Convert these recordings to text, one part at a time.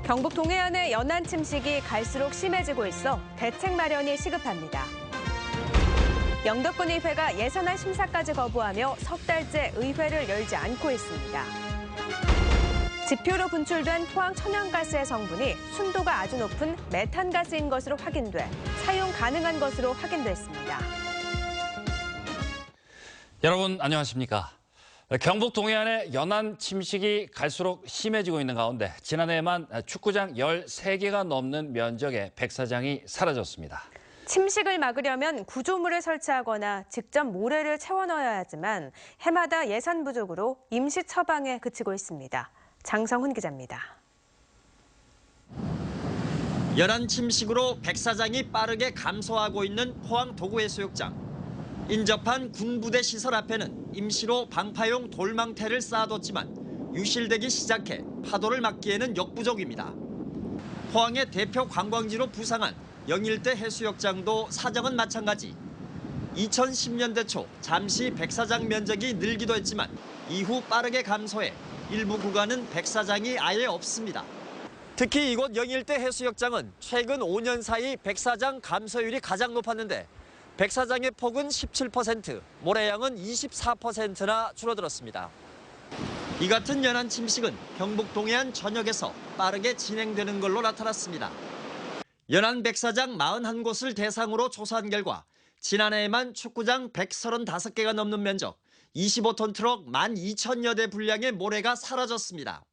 경북 동해안의 연안 침식이 갈수록 심해지고 있어 대책 마련이 시급합니다. 영덕군 의회가 예산안 심사까지 거부하며 석 달째 의회를 열지 않고 있습니다. 지표로 분출된 포항 천연가스의 성분이 순도가 아주 높은 메탄가스인 것으로 확인돼 사용 가능한 것으로 확인됐습니다. 여러분 안녕하십니까? 경북 동해안의 연안 침식이 갈수록 심해지고 있는 가운데 지난해에만 축구장 13개가 넘는 면적의 백사장이 사라졌습니다. 침식을 막으려면 구조물을 설치하거나 직접 모래를 채워 넣어야 하지만 해마다 예산 부족으로 임시 처방에 그치고 있습니다. 장성훈 기자입니다. 연안 침식으로 백사장이 빠르게 감소하고 있는 포항 도구해수욕장. 인접한 군부대 시설 앞에는 임시로 방파용 돌망태를 쌓아뒀지만 유실되기 시작해 파도를 막기에는 역부족입니다. 포항의 대표 관광지로 부상한 영일대 해수욕장도 사정은 마찬가지. 2010년대 초 잠시 백사장 면적이 늘기도 했지만 이후 빠르게 감소해 일부 구간은 백사장이 아예 없습니다. 특히 이곳 영일대 해수욕장은 최근 5년 사이 백사장 감소율이 가장 높았는데 백사장의 폭은 17%, 모래양은 24%나 줄어들었습니다. 이 같은 연안 침식은 경북 동해안 전역에서 빠르게 진행되는 걸로 나타났습니다. 연안 백사장 41곳을 대상으로 조사한 결과 지난해에만 축구장 135개가 넘는 면적, 25톤 트럭 12,000여 대 분량의 모래가 사라졌습니다.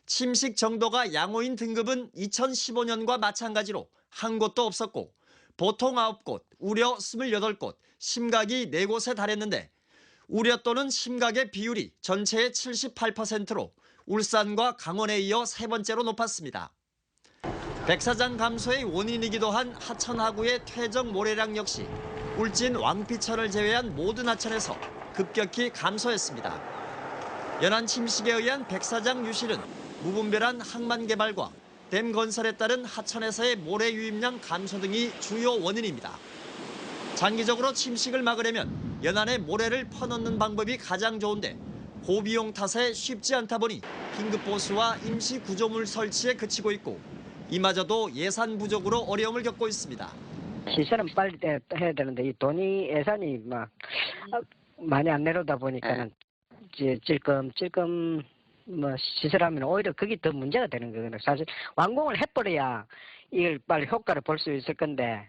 침식 정도가 양호인 등급은 2015년과 마찬가지로 한 곳도 없었고 보통 9곳, 우려 28곳, 심각이 4곳에 달했는데 우려 또는 심각의 비율이 전체의 78%로 울산과 강원에 이어 세 번째로 높았습니다. 백사장 감소의 원인이기도 한 하천 하구의 퇴적 모래량 역시 울진 왕피천을 제외한 모든 하천에서 급격히 감소했습니다. 연안 침식에 의한 백사장 유실은 무분별한 항만 개발과 댐 건설에 따른 하천에서의 모래 유입량 감소 등이 주요 원인입니다. 장기적으로 침식을 막으려면 연안에 모래를 퍼넣는 방법이 가장 좋은데 고비용 탓에 쉽지 않다 보니 긴급보수와 임시 구조물 설치에 그치고 있고 이마저도 예산 부족으로 어려움을 겪고 있습니다. 시설은 빨리 해야 되는데 이 돈이 예산이 막 많이 안 내려오다 보니까는 찔끔 시설하면 오히려 그게 더 문제가 되는 거거든요. 사실 완공을 해버려야 이걸 빨리 효과를 볼 수 있을 건데.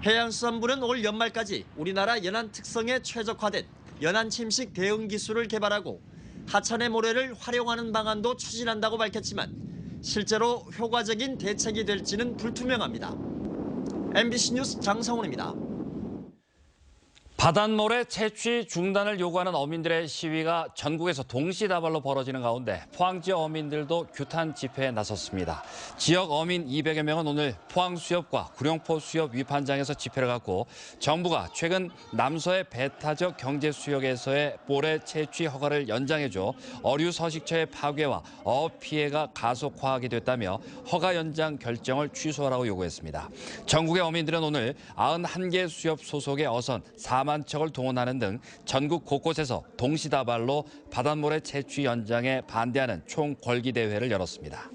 해양수산부는 올 연말까지 우리나라 연안 특성에 최적화된 연안 침식 대응 기술을 개발하고 하천의 모래를 활용하는 방안도 추진한다고 밝혔지만 실제로 효과적인 대책이 될지는 불투명합니다. MBC 뉴스 장성훈입니다. 바닷모래 채취 중단을 요구하는 어민들의 시위가 전국에서 동시다발로 벌어지는 가운데 포항 지역 어민들도 규탄 집회에 나섰습니다. 지역 어민 200여 명은 오늘 포항 수협과 구룡포 수협 위판장에서 집회를 갖고 정부가 최근 남서해 배타적 경제수역에서의 모래 채취 허가를 연장해줘 어류 서식처의 파괴와 어업 피해가 가속화하게 됐다며 허가 연장 결정을 취소하라고 요구했습니다. 전국의 어민들은 오늘 91개 수협 소속의 어선 4만 척을 동원하는 등 전국 곳곳에서 동시다발로 바닷모래 채취 연장에 반대하는 총궐기 대회를 열었습니다.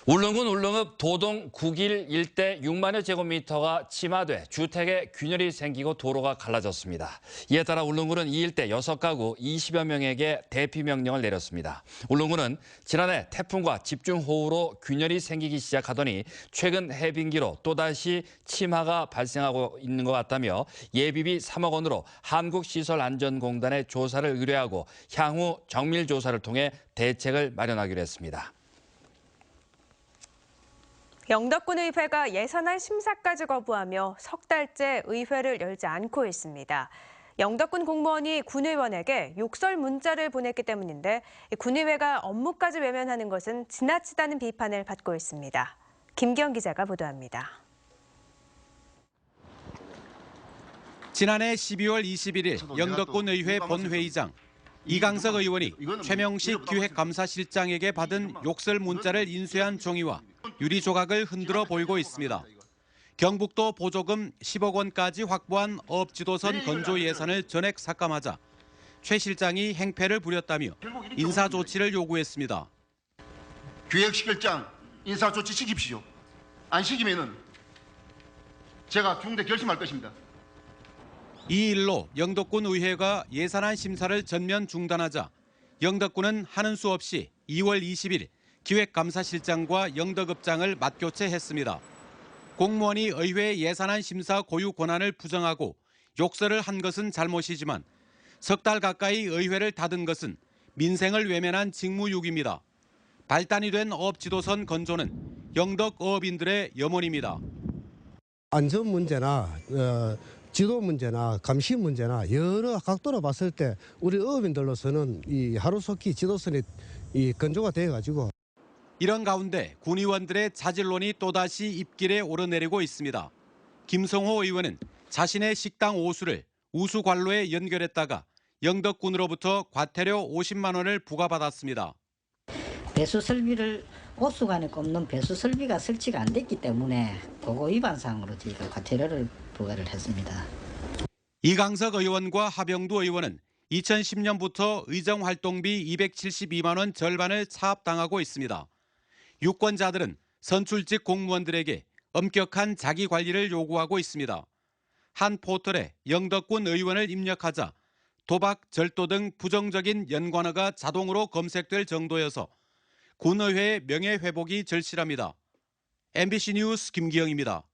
울릉군 울릉읍 도동 9길 일대 6만여 제곱미터가 침하돼 주택에 균열이 생기고 도로가 갈라졌습니다. 이에 따라 울릉군은 이 일대 6가구 20여 명에게 대피 명령을 내렸습니다. 울릉군은 지난해 태풍과 집중호우로 균열이 생기기 시작하더니 최근 해빙기로 또다시 침하가 발생하고 있는 것 같다며 예비비 3억 원으로 한국시설안전공단에 조사를 의뢰하고 향후 정밀 조사를 통해 대책을 마련하기로 했습니다. 영덕군 의회가 예산안 심사까지 거부하며 석 달째 의회를 열지 않고 있습니다. 영덕군 공무원이 군의원에게 욕설 문자를 보냈기 때문인데 군의회가 업무까지 외면하는 것은 지나치다는 비판을 받고 있습니다. 김기영 기자가 보도합니다. 지난해 12월 21일 영덕군 의회 본회의장 이강석 의원이 최명식 기획감사실장에게 받은 욕설 문자를 인쇄한 종이와 유리 조각을 흔들어 보이고 있습니다. 경북도 보조금 10억 원까지 확보한 어업지도선 건조 예산을 전액 삭감하자 최 실장이 행패를 부렸다며 인사 조치를 요구했습니다. 기획시결장 인사 조치 시킵시오. 안 시키면은 제가 중대 결심할 것입니다. 이 일로 영덕군 의회가 예산안 심사를 전면 중단하자 영덕군은 하는 수 없이 2월 20일 기획감사실장과 영덕읍장을 맞교체했습니다. 공무원이 의회 예산안 심사 고유 권한을 부정하고 욕설을 한 것은 잘못이지만 석 달 가까이 의회를 닫은 것은 민생을 외면한 직무유기입니다. 발단이 된 어업지도선 건조는 영덕 어업인들의 염원입니다. 안전 문제나 지도 문제나 감시 문제나 여러 각도로 봤을 때 우리 어업인들로서는 이 하루속히 지도선이 건조가 돼가지고 이런 가운데 군의원들의 자질론이 또다시 입길에 오르내리고 있습니다. 김성호 의원은 자신의 식당 오수를 우수관로에 연결했다가 영덕군으로부터 과태료 50만 원을 부과받았습니다. 배수 설비를 오수관에 꼽는 배수 설비가 설치가 안 됐기 때문에 그거 위반 사항으로 저희가 과태료를 부과를 했습니다. 이강석 의원과 하병두 의원은 2010년부터 의정활동비 272만 원 절반을 차압당하고 있습니다. 유권자들은 선출직 공무원들에게 엄격한 자기 관리를 요구하고 있습니다. 한 포털에 영덕군 의원을 입력하자 도박, 절도 등 부정적인 연관어가 자동으로 검색될 정도여서 군의회의 명예회복이 절실합니다. MBC 뉴스 김기영입니다.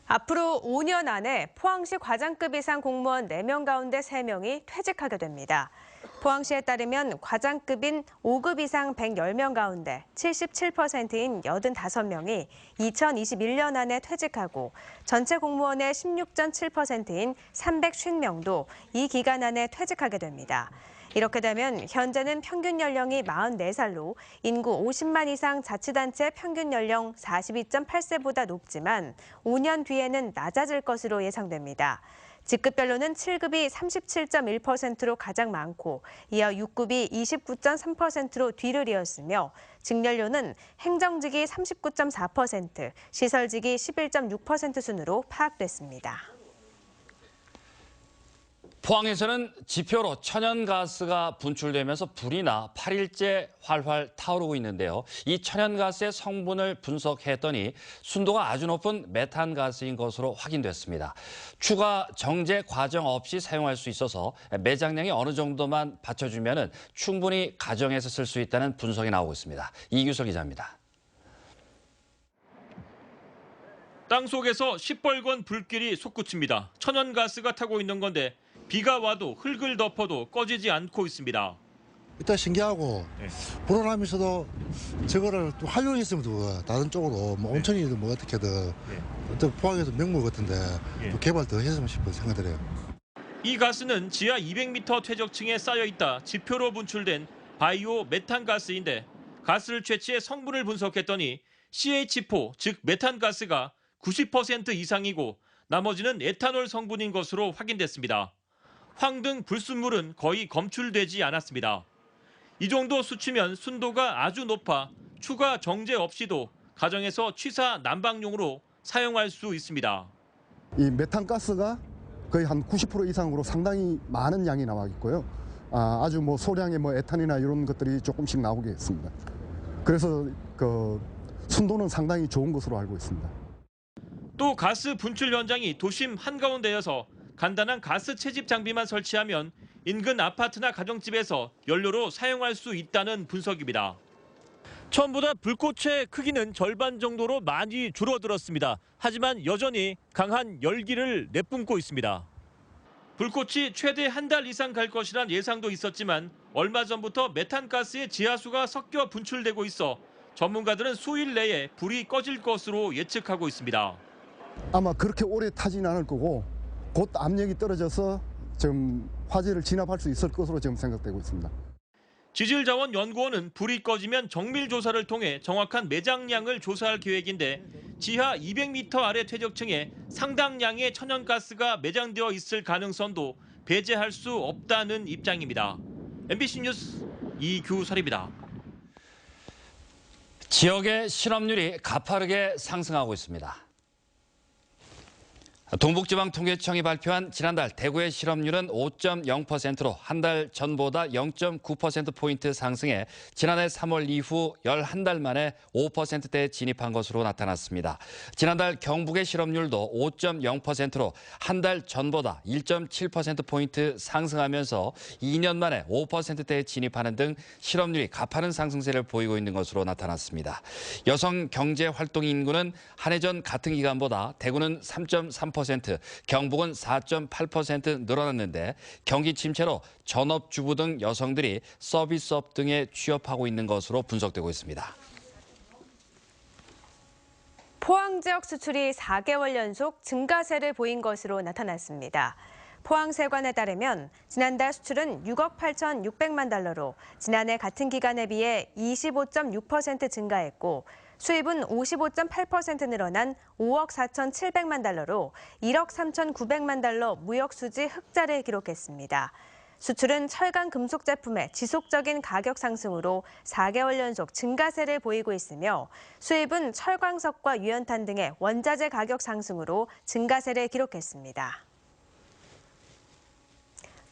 앞으로 5년 안에 포항시 과장급 이상 공무원 4명 가운데 3명이 퇴직하게 됩니다. 포항시에 따르면 과장급인 5급 이상 110명 가운데 77%인 85명이 2021년 안에 퇴직하고 전체 공무원의 16.7%인 350명도 이 기간 안에 퇴직하게 됩니다. 이렇게 되면 현재는 평균 연령이 44살로 인구 50만 이상 자치단체 평균 연령 42.8세보다 높지만 5년 뒤에는 낮아질 것으로 예상됩니다. 직급별로는 7급이 37.1%로 가장 많고 이어 6급이 29.3%로 뒤를 이었으며 직렬료는 행정직이 39.4%, 시설직이 11.6% 순으로 파악됐습니다. 포항에서는 지표로 천연가스가 분출되면서 불이 나 8일째 활활 타오르고 있는데요. 이 천연가스의 성분을 분석했더니 순도가 아주 높은 메탄가스인 것으로 확인됐습니다. 추가 정제 과정 없이 사용할 수 있어서 매장량이 어느 정도만 받쳐주면 충분히 가정에서 쓸 수 있다는 분석이 나오고 있습니다. 이규석 기자입니다. 땅속에서 시뻘건 불길이 솟구칩니다. 천연가스가 타고 있는 건데 비가 와도 흙을 덮어도 꺼지지 않고 있습니다. 일단 신기하고 불안하면서도 저거를 좀 활용했으면 좋아. 다른 쪽으로 뭐 온천이든 뭐 어떻게든 어떤 포항에서 명물 같은데 또 개발 더 했으면 싶어 생각드려요. 이 가스는 지하 200m 퇴적층에 쌓여 있다 지표로 분출된 바이오 메탄가스인데 가스를 채취해 성분을 분석했더니 CH4, 즉 메탄가스가 90% 이상이고 나머지는 에탄올 성분인 것으로 확인됐습니다. 황 등 불순물은 거의 검출되지 않았습니다. 이 정도 수치면 순도가 아주 높아 추가 정제 없이도 가정에서 취사 난방용으로 사용할 수 있습니다. 이 메탄가스가 거의 한 90% 이상으로 상당히 많은 양이 나와 있고요. 아주 뭐 소량의 뭐 에탄이나 이런 것들이 조금씩 나오게 했습니다. 그래서 그 순도는 상당히 좋은 것으로 알고 있습니다. 또 가스 분출 현장이 도심 한가운데여서 간단한 가스 채집 장비만 설치하면 인근 아파트나 가정집에서 연료로 사용할 수 있다는 분석입니다. 처음보다 불꽃의 크기는 절반 정도로 많이 줄어들었습니다. 하지만 여전히 강한 열기를 내뿜고 있습니다. 불꽃이 최대 한 달 이상 갈 것이란 예상도 있었지만 얼마 전부터 메탄가스의 지하수가 섞여 분출되고 있어 전문가들은 수일 내에 불이 꺼질 것으로 예측하고 있습니다. 아마 그렇게 오래 타지는 않을 거고 곧 압력이 떨어져서 좀 화재를 진압할 수 있을 것으로 지금 생각되고 있습니다. 지질자원연구원은 불이 꺼지면 정밀 조사를 통해 정확한 매장량을 조사할 계획인데 지하 200m 아래 퇴적층에 상당량의 천연가스가 매장되어 있을 가능성도 배제할 수 없다는 입장입니다. MBC 뉴스 이규설입니다. 지역의 실업률이 가파르게 상승하고 있습니다. 동북지방통계청이 발표한 지난달 대구의 실업률은 5.0%로 한 달 전보다 0.9%포인트 상승해 지난해 3월 이후 11달 만에 5%대에 진입한 것으로 나타났습니다. 지난달 경북의 실업률도 5.0%로 한 달 전보다 1.7%포인트 상승하면서 2년 만에 5%대에 진입하는 등 실업률이 가파른 상승세를 보이고 있는 것으로 나타났습니다. 여성 경제활동 인구는 한 해 전 같은 기간보다 대구는 3.3%, 경북은 4.8% 늘어났는데 경기 침체로 전업주부 등 여성들이 서비스업 등에 취업하고 있는 것으로 분석되고 있습니다. 포항 지역 수출이 4개월 연속 증가세를 보인 것으로 나타났습니다. 포항세관에 따르면 지난달 수출은 6억 8,600만 달러로 지난해 같은 기간에 비해 25.6% 증가했고 수입은 55.8% 늘어난 5억 4,700만 달러로 1억 3,900만 달러 무역 수지 흑자를 기록했습니다. 수출은 철강 금속 제품의 지속적인 가격 상승으로 4개월 연속 증가세를 보이고 있으며 수입은 철광석과 유연탄 등의 원자재 가격 상승으로 증가세를 기록했습니다.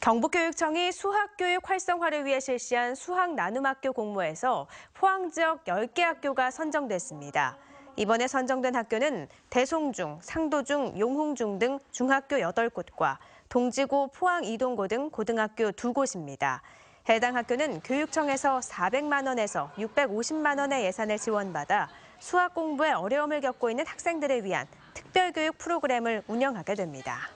경북교육청이 수학교육 활성화를 위해 실시한 수학 나눔학교 공모에서 포항 지역 10개 학교가 선정됐습니다. 이번에 선정된 학교는 대송중, 상도중, 용흥중 등 중학교 8곳과 동지고, 포항 이동고 등 고등학교 2곳입니다. 해당 학교는 교육청에서 400만 원에서 650만 원의 예산을 지원받아 수학 공부에 어려움을 겪고 있는 학생들을 위한 특별교육 프로그램을 운영하게 됩니다.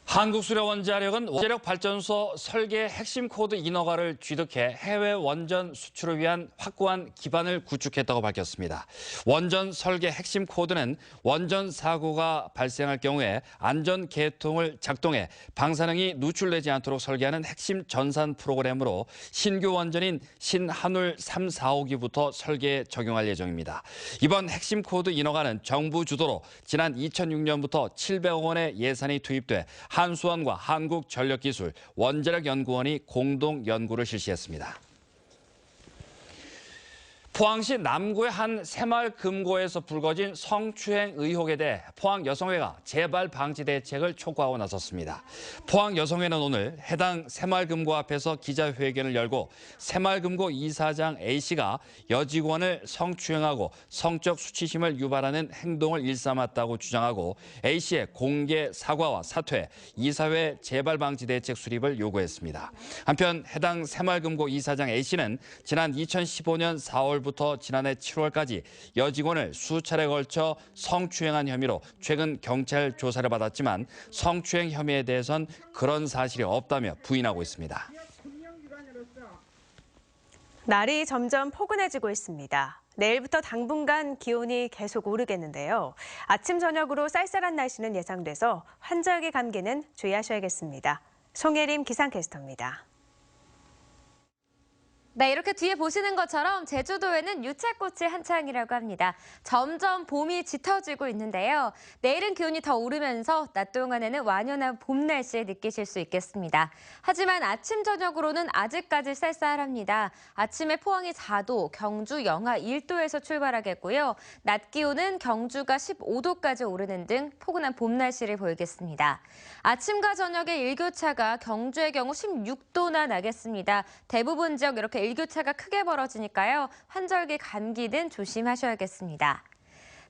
한국수력원자력은 원자력 발전소 설계 핵심 코드 인허가를 취득해 해외 원전 수출을 위한 확고한 기반을 구축했다고 밝혔습니다. 원전 설계 핵심 코드는 원전 사고가 발생할 경우에 안전 계통을 작동해 방사능이 누출되지 않도록 설계하는 핵심 전산 프로그램으로 신규 원전인 신한울 3, 4호기부터 설계에 적용할 예정입니다. 이번 핵심 코드 인허가는 정부 주도로 지난 2006년부터 700억 원의 예산이 투입돼 한수원과 한국전력기술, 원자력연구원이 공동 연구를 실시했습니다. 포항시 남구의 한 새마을 금고에서 불거진 성추행 의혹에 대해 포항여성회가 재발 방지 대책을 촉구하고 나섰습니다. 포항여성회는 오늘 해당 새마을 금고 앞에서 기자회견을 열고 새마을 금고 이사장 A씨가 여직원을 성추행하고 성적 수치심을 유발하는 행동을 일삼았다고 주장하고 A씨의 공개 사과와 사퇴, 이사회 재발 방지 대책 수립을 요구했습니다. 한편 해당 새마을 금고 이사장 A씨는 지난 2015년 4월 부터 지난해 7월까지 여직원을 수차례 걸쳐 성추행한 혐의로 최근 경찰 조사를 받았지만 성추행 혐의에 대해선 그런 사실이 없다며 부인하고 있습니다. 날이 점점 포근해지고 있습니다. 내일부터 당분간 기온이 계속 오르겠는데요. 아침 저녁으로 쌀쌀한 날씨는 예상돼서 환절기 감기는 주의하셔야겠습니다. 송예림 기상캐스터입니다. 네, 이렇게 뒤에 보시는 것처럼 제주도에는 유채꽃이 한창이라고 합니다. 점점 봄이 짙어지고 있는데요. 내일은 기온이 더 오르면서 낮 동안에는 완연한 봄 날씨 느끼실 수 있겠습니다. 하지만 아침 저녁으로는 아직까지 쌀쌀합니다. 아침에 포항이 4도, 경주 영하 1도에서 출발하겠고요. 낮 기온은 경주가 15도까지 오르는 등 포근한 봄 날씨를 보이겠습니다. 아침과 저녁에 일교차가 경주의 경우 16도나 나겠습니다. 대부분 지역 이렇게 일교차가 크게 벌어지니까요. 환절기 감기는 조심하셔야겠습니다.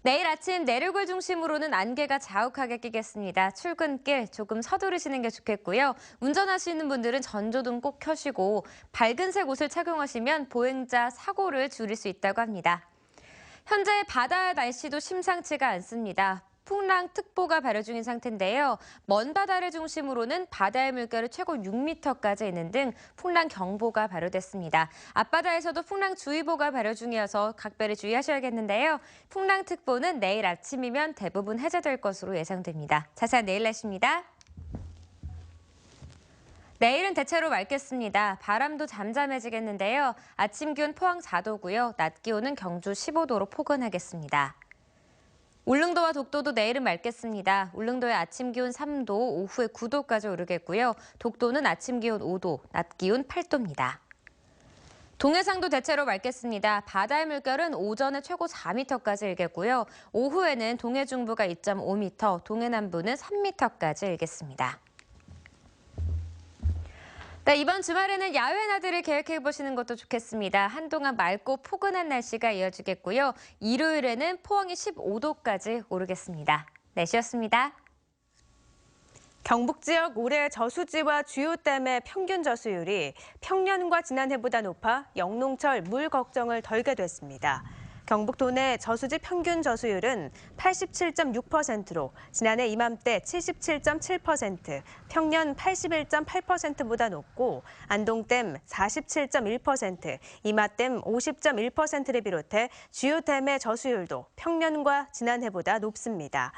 내일 아침 내륙을 중심으로는 안개가 자욱하게 끼겠습니다. 출근길 조금 서두르시는 게 좋겠고요. 운전하시는 분들은 전조등 꼭 켜시고 밝은색 옷을 착용하시면 보행자 사고를 줄일 수 있다고 합니다. 현재 바다 날씨도 심상치가 않습니다. 풍랑특보가 발효 중인 상태인데요. 먼 바다를 중심으로는 바다의 물결이 최고 6m까지 있는 등 풍랑경보가 발효됐습니다. 앞바다에서도 풍랑주의보가 발효 중이어서 각별히 주의하셔야겠는데요. 풍랑특보는 내일 아침이면 대부분 해제될 것으로 예상됩니다. 자세한 내일 날씨입니다. 내일은 대체로 맑겠습니다. 바람도 잠잠해지겠는데요. 아침 기온 포항 4도고요. 낮 기온은 경주 15도로 포근하겠습니다. 울릉도와 독도도 내일은 맑겠습니다. 울릉도의 아침 기온 3도, 오후에 9도까지 오르겠고요. 독도는 아침 기온 5도, 낮 기온 8도입니다. 동해상도 대체로 맑겠습니다. 바다의 물결은 오전에 최고 4m까지 일겠고요. 오후에는 동해 중부가 2.5m, 동해 남부는 3m까지 일겠습니다. 네, 이번 주말에는 야외 나들이 계획해보시는 것도 좋겠습니다. 한동안 맑고 포근한 날씨가 이어지겠고요. 일요일에는 포항이 15도까지 오르겠습니다. 날씨였습니다. 경북 지역 올해 저수지와 주요 댐의 평균 저수율이 평년과 지난해보다 높아 영농철 물 걱정을 덜게 됐습니다. 경북 도내 저수지 평균 저수율은 87.6%로 지난해 이맘때 77.7%, 평년 81.8%보다 높고 안동댐 47.1%, 이마댐 50.1%를 비롯해 주요 댐의 저수율도 평년과 지난해보다 높습니다.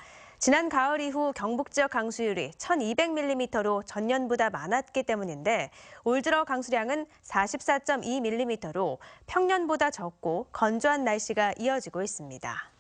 지난 가을 이후 경북 지역 강수율이 1,200mm로 전년보다 많았기 때문인데 올 들어 강수량은 44.2mm로 평년보다 적고 건조한 날씨가 이어지고 있습니다.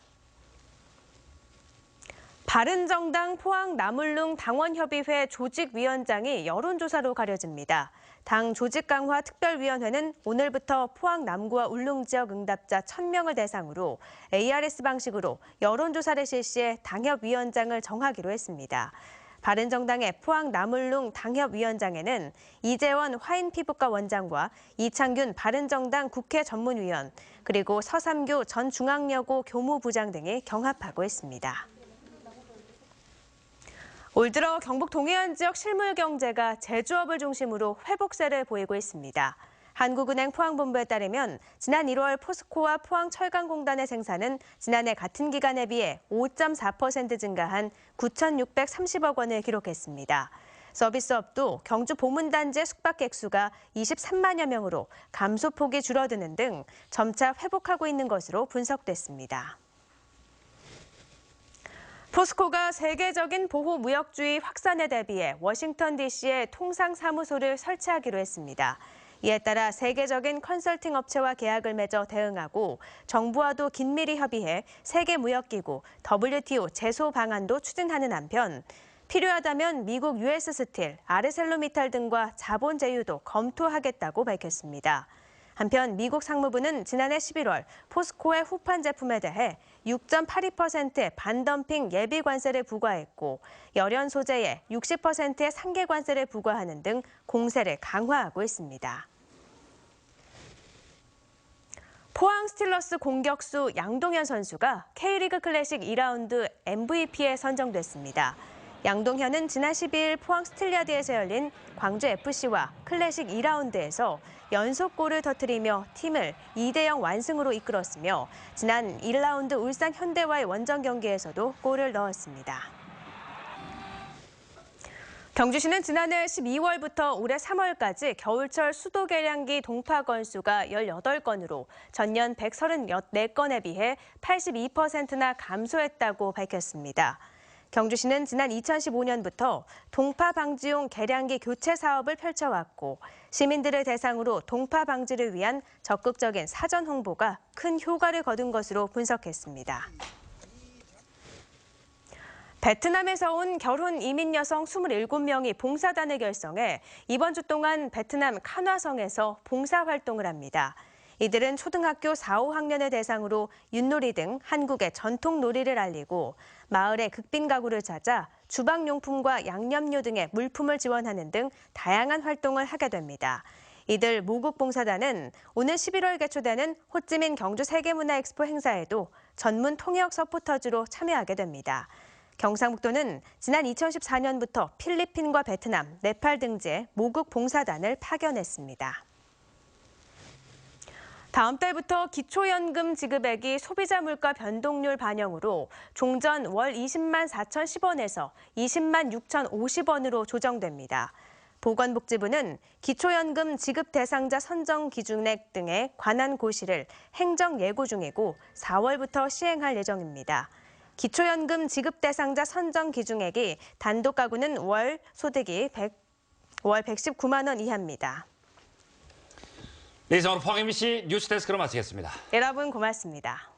바른정당 포항 남울릉 당원협의회 조직위원장이 여론조사로 가려집니다. 당 조직강화 특별위원회는 오늘부터 포항 남구와 울릉 지역 응답자 1,000명을 대상으로 ARS 방식으로 여론조사를 실시해 당협위원장을 정하기로 했습니다. 바른정당의 포항 남울릉 당협위원장에는 이재원 화인피부과 원장과 이창균 바른정당 국회 전문위원, 그리고 서삼교 전 중앙여고 교무부장 등이 경합하고 있습니다. 올 들어 경북 동해안 지역 실물 경제가 제조업을 중심으로 회복세를 보이고 있습니다. 한국은행 포항본부에 따르면 지난 1월 포스코와 포항철강공단의 생산은 지난해 같은 기간에 비해 5.4% 증가한 9,630억 원을 기록했습니다. 서비스업도 경주 보문단지의 숙박객 수가 23만여 명으로 감소폭이 줄어드는 등 점차 회복하고 있는 것으로 분석됐습니다. 포스코가 세계적인 보호무역주의 확산에 대비해 워싱턴 DC에 통상사무소를 설치하기로 했습니다. 이에 따라 세계적인 컨설팅 업체와 계약을 맺어 대응하고 정부와도 긴밀히 협의해 세계무역기구 WTO 제소 방안도 추진하는 한편 필요하다면 미국 US 스틸, 아르셀로미탈 등과 자본 제휴도 검토하겠다고 밝혔습니다. 한편 미국 상무부는 지난해 11월 포스코의 후판 제품에 대해 6.82%의 반덤핑 예비 관세를 부과했고 열연 소재에 60%의 상계 관세를 부과하는 등 공세를 강화하고 있습니다. 포항 스틸러스 공격수 양동현 선수가 K리그 클래식 2라운드 MVP에 선정됐습니다. 양동현은 지난 12일 포항 스틸리아드에서 열린 광주FC와 클래식 2라운드에서 연속골을 터뜨리며 팀을 2대0 완승으로 이끌었으며 지난 1라운드 울산 현대와의 원정 경기에서도 골을 넣었습니다. 경주시는 지난해 12월부터 올해 3월까지 겨울철 수도 계량기 동파 건수가 18건으로 전년 134건에 비해 82%나 감소했다고 밝혔습니다. 경주시는 지난 2015년부터 동파 방지용 계량기 교체 사업을 펼쳐왔고 시민들을 대상으로 동파 방지를 위한 적극적인 사전 홍보가 큰 효과를 거둔 것으로 분석했습니다. 베트남에서 온 결혼 이민 여성 27명이 봉사단을 결성해 이번 주 동안 베트남 칸화성에서 봉사활동을 합니다. 이들은 초등학교 4, 5학년을 대상으로 윷놀이 등 한국의 전통 놀이를 알리고 마을의 극빈 가구를 찾아 주방용품과 양념류 등의 물품을 지원하는 등 다양한 활동을 하게 됩니다. 이들 모국봉사단은 오늘 11월 개최되는 호찌민 경주 세계문화엑스포 행사에도 전문 통역 서포터즈로 참여하게 됩니다. 경상북도는 지난 2014년부터 필리핀과 베트남, 네팔 등지에 모국봉사단을 파견했습니다. 다음 달부터 기초연금 지급액이 소비자 물가 변동률 반영으로 종전 월 20만 4,010원에서 20만 6,050원으로 조정됩니다. 보건복지부는 기초연금 지급 대상자 선정 기준액 등에 관한 고시를 행정 예고 중이고 4월부터 시행할 예정입니다. 기초연금 지급 대상자 선정 기준액이 단독 가구는 월 소득이 월 119만 원 이하입니다. 네, 이상으로 포항 MBC 뉴스데스크로 마치겠습니다. 여러분 고맙습니다.